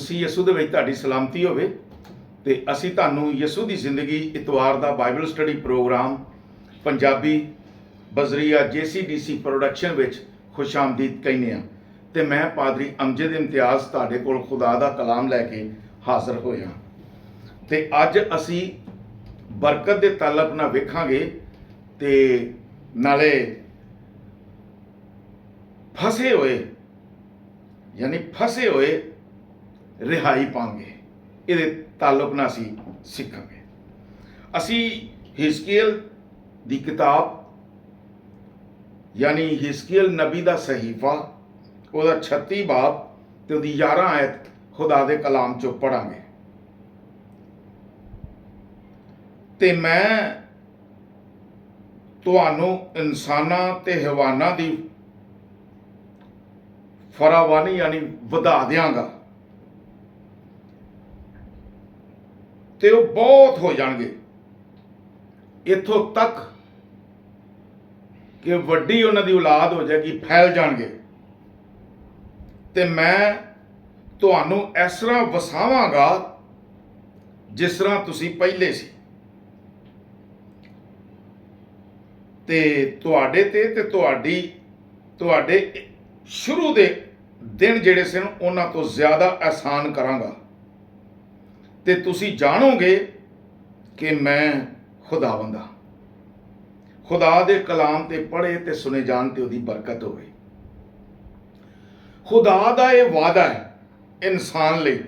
ਮਸੀਹ ਯਸੂ ਦੇ ਵਿੱਚ ਤੁਹਾਡੀ ਸਲਾਮਤੀ ਹੋਵੇ। ਤੇ ਅਸੀਂ ਤੁਹਾਨੂੰ ਯਸੂ ਦੀ ਜ਼ਿੰਦਗੀ ਇਤਵਾਰ ਦਾ ਬਾਈਬਲ ਸਟੱਡੀ ਪ੍ਰੋਗਰਾਮ ਪੰਜਾਬੀ ਬਜ਼ਰੀਆ JCDC ਪ੍ਰੋਡਕਸ਼ਨ ਵਿੱਚ ਖੁਸ਼ ਆਮਦੀਦ ਕਹਿੰਦੇ ਹਾਂ। ਤੇ ਮੈਂ ਪਾਦਰੀ ਅਮਜਦ ਇਮਤਿਆਜ਼ ਤੁਹਾਡੇ ਕੋਲ ਖੁਦਾ ਦਾ ਕਲਾਮ ਲੈ ਕੇ ਹਾਜ਼ਰ ਹੋਇਆ। ਤੇ ਅੱਜ ਅਸੀਂ ਬਰਕਤ ਦੇ ਤਾਲਕ ਨਾਲ ਵੇਖਾਂਗੇ ਤੇ ਨਾਲੇ ਫਸੇ ਹੋਏ ਰਿਹਾਈ ਪਾਂਗੇ, ਇਹਦੇ ਤਾਲੁਕ ਨਾਲ ਅਸੀਂ ਸਿੱਖਾਂਗੇ। ਅਸੀਂ ਹਿਜ਼ਕੀਏਲ ਦੀ ਕਿਤਾਬ ਯਾਨੀ ਹਿਜ਼ਕੀਏਲ ਨਬੀ ਦਾ ਸਹੀਫਾ ਉਹਦਾ 36 ਬਾਬ ਤੇ ਉਹਦੀ 11 ਆਇਤ ਖੁਦਾ ਦੇ ਕਲਾਮ ਚੋਂ ਪੜਾਂਗੇ। ਤੇ ਮੈਂ ਤੁਹਾਨੂੰ ਇਨਸਾਨਾਂ ਤੇ ਹੈਵਾਨਾਂ ਦੀ ਫਰਾਵਾਨੀ ਯਾਨੀ ਵਧਾ ਦਿਆਂਗਾ ਤੇ ਉਹ ਬਹੁਤ ਹੋ ਜਾਣਗੇ, ਇੱਥੋਂ ਤੱਕ ਕਿ ਵੱਡੀ ਉਹਨਾਂ ਦੀ ਔਲਾਦ ਹੋ ਜਾਏਗੀ, ਫੈਲ ਜਾਣਗੇ। ਤੇ ਮੈਂ ਤੁਹਾਨੂੰ ਇਸ ਤਰ੍ਹਾਂ ਵਸਾਵਾਂਗਾ ਜਿਸ ਤਰ੍ਹਾਂ ਤੁਸੀਂ ਪਹਿਲੇ ਸੀ, ਤੇ ਤੁਹਾਡੇ ਸ਼ੁਰੂ ਦੇ ਦਿਨ ਜਿਹੜੇ ਸਨ ਉਹਨਾਂ ਤੋਂ ਜ਼ਿਆਦਾ ਆਸਾਨ ਕਰਾਂਗਾ। ਤੇ ਤੁਸੀਂ ਜਾਣੋਗੇ ਕਿ ਮੈਂ ਖੁਦਾਵੰਦ ਹਾਂ। ਖੁਦਾ ਦੇ ਕਲਾਮ ਤੇ ਪੜ੍ਹੇ ਤੇ ਸੁਣੇ ਜਾਣ ਤੇ ਉਹਦੀ ਬਰਕਤ ਹੋਵੇ। ਖੁਦਾ ਦਾ ਇਹ ਵਾਅਦਾ ਹੈ ਇਨਸਾਨ ਲਈ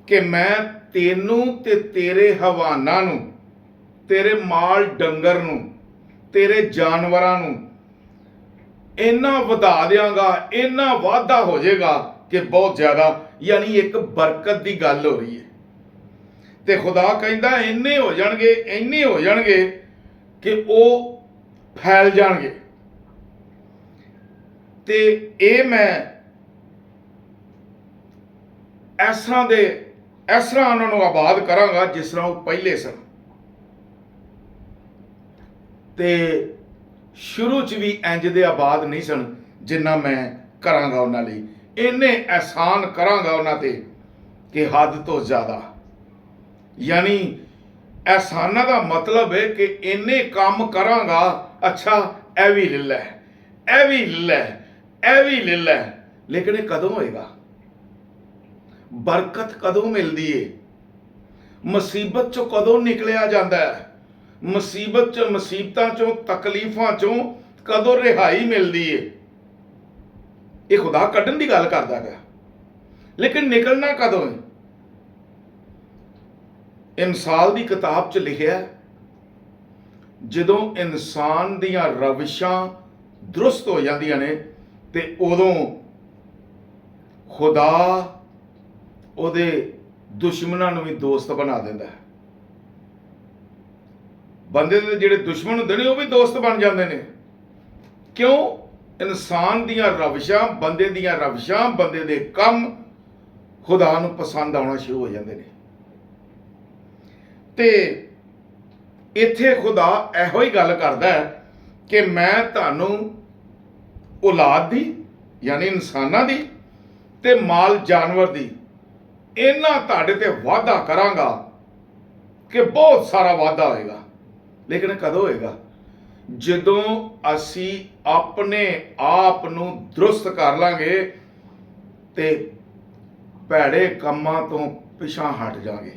ਕਿ ਮੈਂ ਤੈਨੂੰ ਤੇ ਤੇਰੇ ਹਵਾਨਾਂ ਨੂੰ, ਤੇਰੇ ਮਾਲ ਡੰਗਰ ਨੂੰ, ਤੇਰੇ ਜਾਨਵਰਾਂ ਨੂੰ ਇੰਨਾ ਵਧਾ ਦਿਆਂਗਾ, ਇੰਨਾ ਵਾਧਾ ਹੋ ਜਾਏਗਾ ਕਿ ਬਹੁਤ ਜ਼ਿਆਦਾ, ਯਾਨੀ ਇੱਕ ਬਰਕਤ ਦੀ ਗੱਲ ਹੋ ਰਹੀ ਹੈ। ਤੇ ਖੁਦਾ ਕਹਿੰਦਾ ਇੰਨੇ ਹੋ ਜਾਣਗੇ ਕਿ ਉਹ ਫੈਲ ਜਾਣਗੇ। ਤੇ ਇਹ ਮੈਂ ਇਸ ਤਰ੍ਹਾਂ ਉਹਨਾਂ ਨੂੰ ਆਬਾਦ ਕਰਾਂਗਾ ਜਿਸ ਤਰ੍ਹਾਂ ਉਹ ਪਹਿਲੇ ਸਨ। ਤੇ ਸ਼ੁਰੂ 'ਚ ਵੀ ਇੰਜ ਦੇ ਆਬਾਦ ਨਹੀਂ ਸਨ ਜਿੰਨਾ ਮੈਂ ਕਰਾਂਗਾ ਉਹਨਾਂ ਲਈ। ਇੰਨੇ ਅਹਿਸਾਨ ਕਰਾਂਗਾ ਉਹਨਾਂ ਤੇ ਕਿ ਹੱਦ ਤੋਂ ਜ਼ਿਆਦਾ। ਯਾਨੀ ਅਹਿਸਾਨਾਂ ਦਾ ਮਤਲਬ ਹੈ ਕਿ ਇੰਨੇ ਕੰਮ ਕਰਾਂਗਾ, ਅੱਛਾ ਇਹ ਵੀ ਲੈ ਲੈ, ਇਹ ਵੀ ਲੈ ਲੈ, ਇਹ ਵੀ ਲੈ ਲੈ। ਲੇਕਿਨ ਇਹ ਕਦੋਂ ਹੋਏਗਾ? ਬਰਕਤ ਕਦੋਂ ਮਿਲਦੀ ਏ? ਮੁਸੀਬਤ 'ਚੋਂ ਕਦੋਂ ਨਿਕਲਿਆ ਜਾਂਦਾ ਹੈ? ਮੁਸੀਬਤਾਂ ਚੋਂ, ਤਕਲੀਫਾਂ ਚੋਂ ਕਦੋਂ ਰਿਹਾਈ ਮਿਲਦੀ ਏ? ਇਹ ਖੁਦਾ ਕੱਢਣ ਦੀ ਗੱਲ ਕਰਦਾ ਹੈ, ਲੇਕਿਨ ਨਿਕਲਣਾ ਕਦੋਂ ਹੈ? ਮਿਸਾਲ ਦੀ ਕਿਤਾਬ 'ਚ ਲਿਖਿਆ, ਜਦੋਂ ਇਨਸਾਨ ਦੀਆਂ ਰਵਿਸ਼ਾਂ ਦਰੁਸਤ ਹੋ ਜਾਂਦੀਆਂ ਨੇ ਤੇ ਉਦੋਂ ਖੁਦਾ ਉਹਦੇ ਦੁਸ਼ਮਣਾਂ ਨੂੰ ਵੀ ਦੋਸਤ ਬਣਾ ਦਿੰਦਾ ਹੈ। ਬੰਦੇ ਦੇ ਜਿਹੜੇ ਦੁਸ਼ਮਣ ਹੁੰਦੇ ਨੇ ਉਹ ਵੀ ਦੋਸਤ ਬਣ ਜਾਂਦੇ ਨੇ। ਕਿਉਂ? ਇਨਸਾਨ ਦੀਆਂ ਰਵਿਸ਼ਾਂ, ਬੰਦੇ ਦੀਆਂ ਰਵਿਸ਼ਾਂ, ਬੰਦੇ ਦੇ ਕੰਮ ਖੁਦਾ ਨੂੰ ਪਸੰਦ ਆਉਣਾ ਸ਼ੁਰੂ ਹੋ ਜਾਂਦੇ ਨੇ। ਤੇ ਇੱਥੇ ਖੁਦਾ ਇਹੋ ਹੀ ਗੱਲ ਕਰਦਾ ਹੈ ਕਿ ਮੈਂ ਤੁਹਾਨੂੰ ਔਲਾਦ ਦੀ ਯਾਨੀ ਇਨਸਾਨਾਂ ਦੀ ਤੇ ਮਾਲ ਜਾਨਵਰ ਦੀ ਇਹਨਾਂ ਤੁਹਾਡੇ ਤੇ ਵਾਅਦਾ ਕਰਾਂਗਾ ਕਿ ਬਹੁਤ ਸਾਰਾ ਵਾਅਦਾ ਹੋਏਗਾ। ਲੇਕਿਨ ਕਦੋਂ ਹੋਏਗਾ? ਜਦੋਂ ਅਸੀਂ ਆਪਣੇ ਆਪ ਨੂੰ ਦਰੁਸਤ ਕਰ ਲਾਂਗੇ ਤੇ ਭੈੜੇ ਕੰਮਾਂ ਤੋਂ ਪਿਛਾਂ ਹਟ ਜਾਵਾਂਗੇ।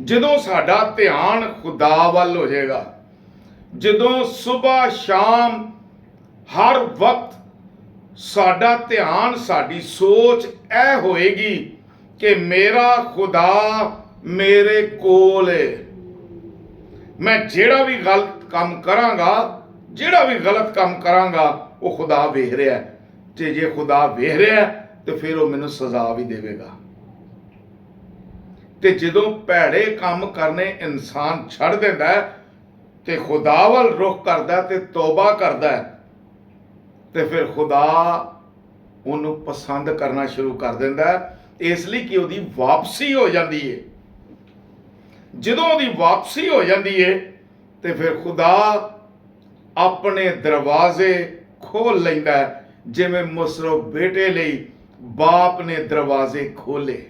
ਜਦੋਂ ਸਾਡਾ ਧਿਆਨ ਖੁਦਾ ਵੱਲ ਹੋ ਜਾਏਗਾ, ਜਦੋਂ ਸਵੇਰ ਸ਼ਾਮ ਹਰ ਵਕਤ ਸਾਡਾ ਧਿਆਨ, ਸਾਡੀ ਸੋਚ ਇਹ ਹੋਏਗੀ ਕਿ ਮੇਰਾ ਖੁਦਾ ਮੇਰੇ ਕੋਲ ਹੈ। ਮੈਂ ਜਿਹੜਾ ਵੀ ਗਲਤ ਕੰਮ ਕਰਾਂਗਾ ਉਹ ਖੁਦਾ ਵੇਖ ਰਿਹਾ, ਤੇ ਜੇ ਖੁਦਾ ਵੇਖ ਰਿਹਾ ਤੇ ਫਿਰ ਉਹ ਮੈਨੂੰ ਸਜ਼ਾ ਵੀ ਦੇਵੇਗਾ। ਤੇ ਜਦੋਂ ਭੈੜੇ ਕੰਮ ਕਰਨੇ ਇਨਸਾਨ ਛੱਡ ਦਿੰਦਾ ਤੇ ਖੁਦਾ ਵੱਲ ਰੁਖ ਕਰਦਾ ਤੇ ਤੌਬਾ ਕਰਦਾ ਤੇ ਫਿਰ ਖੁਦਾ ਉਹਨੂੰ ਪਸੰਦ ਕਰਨਾ ਸ਼ੁਰੂ ਕਰ ਦਿੰਦਾ, ਇਸ ਲਈ ਕਿ ਉਹਦੀ ਵਾਪਸੀ ਹੋ ਜਾਂਦੀ ਹੈ। ਜਦੋਂ ਉਹਦੀ ਵਾਪਸੀ ਹੋ ਜਾਂਦੀ ਹੈ ਤੇ ਫਿਰ ਖੁਦਾ ਆਪਣੇ ਦਰਵਾਜ਼ੇ ਖੋਲ ਲੈਂਦਾ, ਜਿਵੇਂ ਮੁਸਰਫ ਬੇਟੇ ਲਈ ਬਾਪ ਨੇ ਦਰਵਾਜ਼ੇ ਖੋਲੇ।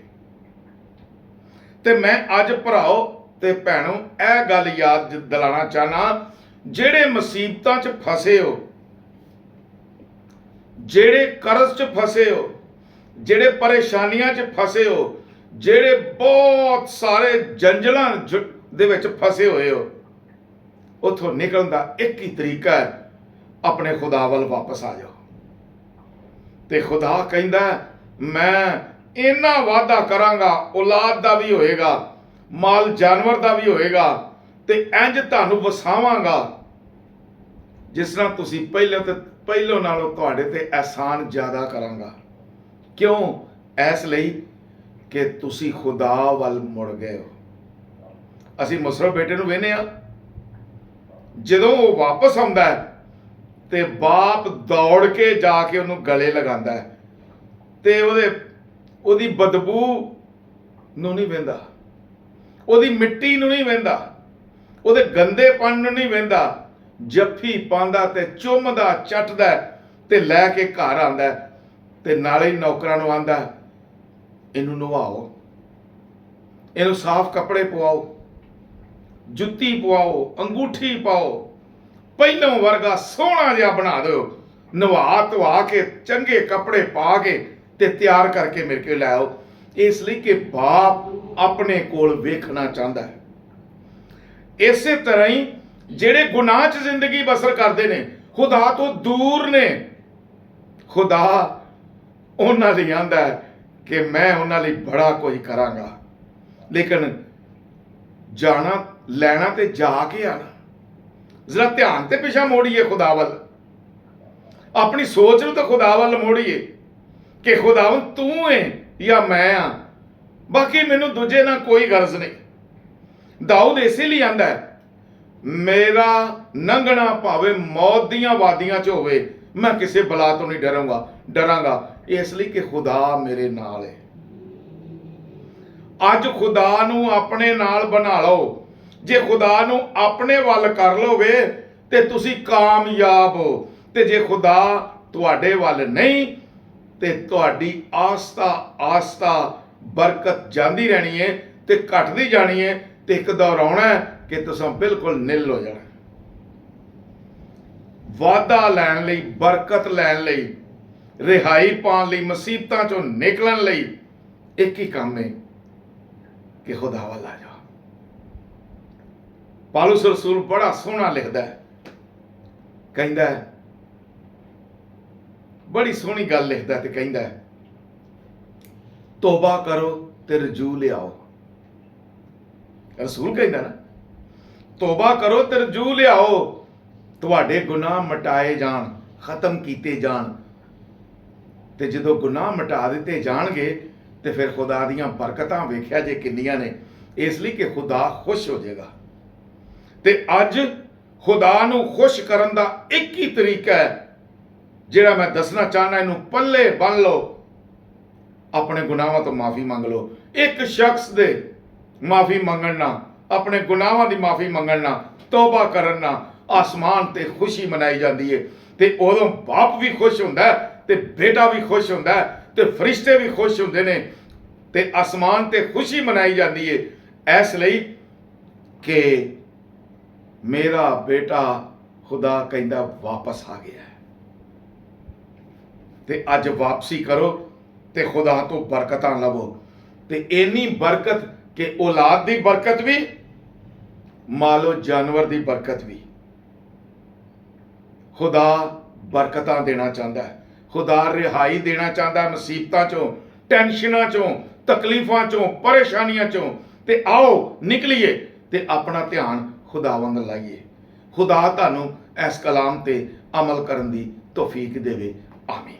ਤੇ ਮੈਂ ਅੱਜ ਭਰਾਓ ਤੇ ਭੈਣੋ ਇਹ ਗੱਲ ਯਾਦ ਦਿਲਾਣਾ ਚਾਹਨਾ, ਜਿਹੜੇ ਮੁਸੀਬਤਾਂ 'ਚ ਫਸੇ ਹੋ, ਜਿਹੜੇ ਕਰਜ਼ 'ਚ ਫਸੇ ਹੋ, ਜਿਹੜੇ ਪਰੇਸ਼ਾਨੀਆਂ 'ਚ ਫਸੇ ਹੋ, ਜਿਹੜੇ ਬਹੁਤ ਸਾਰੇ ਜੰਜਲਾਂ ਦੇ ਵਿੱਚ ਫਸੇ ਹੋਏ ਹੋ, ਉੱਥੋਂ ਨਿਕਲਣ ਦਾ ਇੱਕ ਹੀ ਤਰੀਕਾ ਹੈ, ਆਪਣੇ ਖੁਦਾ ਵੱਲ ਵਾਪਸ ਆ ਜਾਓ। ਤੇ ਖੁਦਾ ਕਹਿੰਦਾ ਮੈਂ ਇੰਨਾ ਵਾਅਦਾ ਕਰਾਂਗਾ, ਔਲਾਦ ਦਾ ਵੀ ਹੋਏਗਾ, ਮਾਲ ਜਾਨਵਰ ਦਾ ਵੀ ਹੋਏਗਾ, ਤੇ ਇੰਜ ਤੁਹਾਨੂੰ ਵਸਾਵਾਂਗਾ ਜਿਸ ਤਰ੍ਹਾਂ ਤੁਸੀਂ ਪਹਿਲੋਂ ਨਾਲੋਂ ਤੁਹਾਡੇ ਤੇ ਅਹਿਸਾਨ ਜ਼ਿਆਦਾ ਕਰਾਂਗਾ। ਕਿਉਂ? ਇਸ ਲਈ ਕਿ ਤੁਸੀਂ ਖੁਦਾ ਵੱਲ ਮੁੜ ਗਏ ਹੋ। ਅਸੀਂ ਮੁਸਰਫ ਬੇਟੇ ਨੂੰ ਵੇਖਦੇ ਹਾਂ, ਜਦੋਂ ਉਹ ਵਾਪਸ ਆਉਂਦਾ ਹੈ ਤੇ ਬਾਪ ਦੌੜ ਕੇ ਜਾ ਕੇ ਉਹਨੂੰ ਗਲੇ ਲਗਾਉਂਦਾ ਹੈ ਤੇ ਉਹਦੀ ਬਦਬੂ ਨੂੰ ਨਹੀਂ ਵਹਿੰਦਾ, ਉਹਦੀ ਮਿੱਟੀ ਨੂੰ ਨਹੀਂ ਵਹਿੰਦਾ, ਉਹਦੇ ਗੰਦੇਪਣ ਨੂੰ ਨਹੀਂ ਵਹਿੰਦਾ, ਜੱਫੀ ਪਾਉਂਦਾ ਤੇ ਚੁੰਮਦਾ ਚੱਟਦਾ ਤੇ ਲੈ ਕੇ ਘਰ ਆਉਂਦਾ ਤੇ ਨਾਲੇ ਨੌਕਰਾਂ ਨੂੰ ਆਂਦਾ ਇਹਨੂੰ ਨਵਾਓ, ਇਹਨੂੰ ਸਾਫ਼ ਕੱਪੜੇ ਪਵਾਓ, ਜੁੱਤੀ ਪਵਾਓ, ਅੰਗੂਠੀ ਪਾਓ, ਪਹਿਲੋਂ ਵਰਗਾ ਸੋਹਣਾ ਜਿਹਾ ਬਣਾ ਦਿਓ, ਨਵਾ ਧਵਾ ਕੇ ਚੰਗੇ ਕੱਪੜੇ ਪਾ ਕੇ ਤੇ ਤਿਆਰ ਕਰਕੇ ਮੇਰੇ ਕੋਲ ਲੈ ਆਓ। ਇਸ ਲਈ ਕਿ ਬਾਪ ਆਪਣੇ ਕੋਲ ਵੇਖਣਾ ਚਾਹੁੰਦਾ ਹੈ। ਇਸੇ ਤਰ੍ਹਾਂ ਹੀ ਜਿਹੜੇ ਗੁਨਾਹ 'ਚ ਜ਼ਿੰਦਗੀ ਬਸਰ ਕਰਦੇ ਨੇ, ਖੁਦਾ ਤੋਂ ਦੂਰ ਨੇ, ਖੁਦਾ ਉਹਨਾਂ ਲਈ ਆਂਦਾ ਹੈ ਕਿ ਮੈਂ ਉਹਨਾਂ ਲਈ ਬੜਾ ਕੁਝ ਕਰਾਂਗਾ। ਲੇਕਿਨ ਜਾਣਾ ਲੈਣਾ ਤੇ ਜਾ ਕੇ ਆਣਾ। ਜ਼ਰਾ ਧਿਆਨ ਤੇ ਪਿਛਾ ਮੋੜੀਏ ਖੁਦਾ ਵੱਲ, ਆਪਣੀ ਸੋਚ ਨੂੰ ਤਾਂ ਖੁਦਾ ਵੱਲ ਮੋੜੀਏ ਕਿ ਖੁਦਾਵੰ ਤੂੰ ਹੈ ਜਾਂ ਮੈਂ ਆ, ਬਾਕੀ ਮੈਨੂੰ ਦੂਜੇ ਨਾਲ ਕੋਈ ਗਰਜ਼ ਨਹੀਂ। ਦਾਊਦ ਇਸੇ ਲਈ ਆਂਦਾ ਹੈ ਮੇਰਾ ਲੰਘਣਾ ਭਾਵੇਂ ਮੌਤ ਦੀਆਂ ਵਾਦੀਆਂ 'ਚ ਹੋਵੇ, ਮੈਂ ਕਿਸੇ ਬਲਾ ਤੋਂ ਨਹੀਂ ਡਰਾਂਗਾ, ਇਸ ਲਈ ਕਿ ਖੁਦਾ ਮੇਰੇ ਨਾਲ ਹੈ। ਅੱਜ ਖੁਦਾ ਨੂੰ ਆਪਣੇ ਨਾਲ ਬਣਾ ਲਓ। ਜੇ ਖੁਦਾ ਨੂੰ ਆਪਣੇ ਵੱਲ ਕਰ ਲੋਗੇ ਤੇ ਤੁਸੀਂ ਕਾਮਯਾਬ ਹੋ, ਤੇ ਜੇ ਖੁਦਾ ਤੁਹਾਡੇ ਵੱਲ ਨਹੀਂ ਤੇ ਤੁਹਾਡੀ ਆਸਤਾ ਬਰਕਤ ਜਾਂਦੀ ਰਹਿਣੀ ਹੈ ਤੇ ਘਟਦੀ ਜਾਣੀ ਹੈ, ਤੇ ਇੱਕ ਦੌਰ ਆਉਣਾ ਕਿ ਤੁਸੀਂ ਬਿਲਕੁਲ ਨਿਲ ਹੋ ਜਾਣਾ। ਵਾਧਾ ਲੈਣ ਲਈ, ਬਰਕਤ ਲੈਣ ਲਈ, ਰਿਹਾਈ ਪਾਉਣ ਲਈ, ਮੁਸੀਬਤਾਂ ਚੋਂ ਨਿਕਲਣ ਲਈ ਇੱਕ ਹੀ ਕੰਮ ਹੈ ਕਿ ਖੁਦਾ ਵੱਲ ਆ ਜਾਓ। ਪਾਲੂਸ ਰਸੂਲ ਬੜਾ ਸੋਹਣਾ ਲਿਖਦਾ ਹੈ, ਕਹਿੰਦਾ ਹੈ, ਬੜੀ ਸੋਹਣੀ ਗੱਲ ਲਿਖਦਾ ਤੇ ਕਹਿੰਦਾ ਹੈ, ਤੋਬਾ ਕਰੋ ਤੇ ਰਜੂ ਲਿਆਓ। ਰਸੂਲ ਕਹਿੰਦਾ ਨਾ, ਤੋਬਾ ਕਰੋ ਤੇ ਰਜੂ ਲਿਆਓ, ਤੁਹਾਡੇ ਗੁਨਾਹ ਮਿਟਾਏ ਜਾਣ, ਖਤਮ ਕੀਤੇ ਜਾਣ। ਤੇ ਜਦੋਂ ਗੁਨਾਹ ਮਿਟਾ ਦਿੱਤੇ ਜਾਣਗੇ ਤੇ ਫਿਰ ਖੁਦਾ ਦੀਆਂ ਬਰਕਤਾਂ ਵੇਖਿਆ ਜੇ ਕਿੰਨੀਆਂ ਨੇ। ਇਸ ਲਈ ਕਿ ਖੁਦਾ ਖੁਸ਼ ਹੋ ਜਾਏਗਾ। ਤੇ ਅੱਜ ਖੁਦਾ ਨੂੰ ਖੁਸ਼ ਕਰਨ ਦਾ ਇੱਕ ਹੀ ਤਰੀਕਾ ਹੈ ਜਿਹੜਾ ਮੈਂ ਦੱਸਣਾ ਚਾਹਨਾ, ਇਹਨੂੰ ਪੱਲੇ ਬੰਨ ਲਓ, ਆਪਣੇ ਗੁਨਾਹਾਂ ਤੋਂ ਮਾਫੀ ਮੰਗ ਲਓ। ਇੱਕ ਸ਼ਖਸ ਦੇ ਮਾਫੀ ਮੰਗਣ ਨਾਲ, ਆਪਣੇ ਗੁਨਾਹਾਂ ਦੀ ਮਾਫੀ ਮੰਗਣ ਨਾਲ, ਤੋਬਾ ਕਰਨ ਨਾਲ ਆਸਮਾਨ ਤੇ ਖੁਸ਼ੀ ਮਨਾਈ ਜਾਂਦੀ ਹੈ। ਤੇ ਉਦੋਂ ਬਾਪ ਵੀ ਖੁਸ਼ ਹੁੰਦਾ ਤੇ ਬੇਟਾ ਵੀ ਖੁਸ਼ ਹੁੰਦਾ ਤੇ ਫਰਿਸ਼ਤੇ ਵੀ ਖੁਸ਼ ਹੁੰਦੇ ਨੇ ਤੇ ਆਸਮਾਨ ਤੇ ਖੁਸ਼ੀ ਮਨਾਈ ਜਾਂਦੀ ਹੈ। ਇਸ ਲਈ ਕਿ ਮੇਰਾ ਬੇਟਾ ਖੁਦਾ ਕਹਿੰਦਾ ਵਾਪਸ ਆ ਗਿਆ ਹੈ। ਤੇ ਅੱਜ ਵਾਪਸੀ ਕਰੋ ਤੇ ਖੁਦਾ ਤੋਂ ਬਰਕਤਾਂ ਲਵੋ। ਤੇ ਇੰਨੀ ਬਰਕਤ ਕਿ ਔਲਾਦ ਦੀ ਬਰਕਤ ਵੀ, ਮਾਲੋ ਜਾਨਵਰ ਦੀ ਬਰਕਤ ਵੀ। ਖੁਦਾ ਬਰਕਤਾਂ ਦੇਣਾ ਚਾਹੁੰਦਾ ਹੈ। ਖੁਦਾ ਰਿਹਾਈ ਦੇਣਾ ਚਾਹੁੰਦਾ ਹੈ ਮੁਸੀਬਤਾਂ ਚੋਂ, ਟੈਨਸ਼ਨਾਂ ਚੋਂ, ਤਕਲੀਫਾਂ ਚੋਂ, ਪਰੇਸ਼ਾਨੀਆਂ ਚੋਂ। ਤੇ ਆਓ ਨਿਕਲੀਏ ਤੇ ਆਪਣਾ ਧਿਆਨ ਖੁਦਾਵੰਦ ਲਾਈਏ। ਖੁਦਾ ਤੁਹਾਨੂੰ ਇਸ ਕਲਾਮ ਤੇ ਅਮਲ ਕਰਨ ਦੀ ਤੌਫੀਕ ਦੇਵੇ। ਆਮੀਨ।